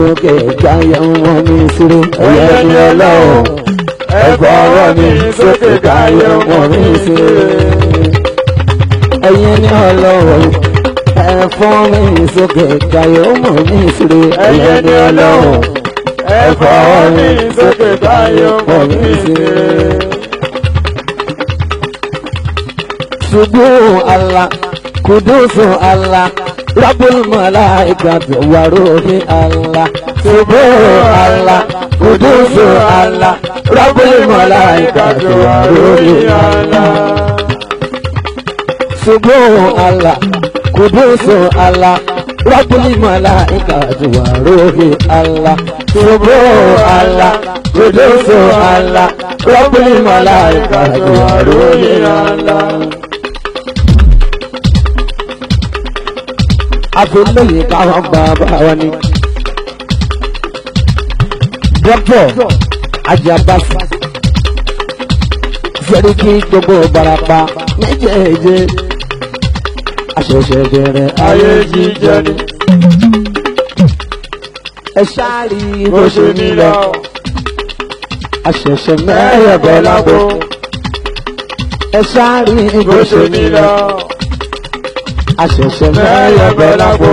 Sókè káyọ̀ wọn ní ìṣirò ẹ̀yẹ ní ọlọ́run. Ẹ̀fọ́ ọ̀rọ̀ mi sókè káyọ̀ wọn ní ìṣirò. Ẹ̀yẹ ní ọlọ́run. Ẹ̀fọ́ mi sókè káyọ̀ wọn ní ìṣirò ẹ̀yẹ ní ọlọ́run. Ẹ̀fọ́ mi sókè káyọ̀ wọn ní ìṣirò. Subhu Allah, Kudusu Allah, Rabbul Malaikati wa Ruhi Allah. Subhu Allah, Kudusu Allah, Rabbul Malaikati wa Ruhi Allah. Subhu Allah, Kudusu Allah, Rabbul Malaikati wa Ruhi Allah. Subhu Allah, Kudusu Allah, Rabbul Malaikati wa Ruhi Allah. Àfẹ́lẹ́yìn káwọn bàbá wa ni. Dọ́pọ̀ Ajabasi Sẹ́ríkì gbogbo Barapa méjèèjì. Àṣẹ̀ṣẹ̀ bẹ̀rẹ̀ ayé jíjẹ ni. Ẹ ṣáàrí bó ṣe ní lọ. Àṣẹ̀ṣẹ̀ mẹ́rẹ̀ẹ́bẹ̀ lágbo. Ẹ ṣáàrí bó ṣe ní lọ. Àṣẹ̀ṣẹ̀ mẹ́rẹ̀ẹ́bẹ̀ lágbo.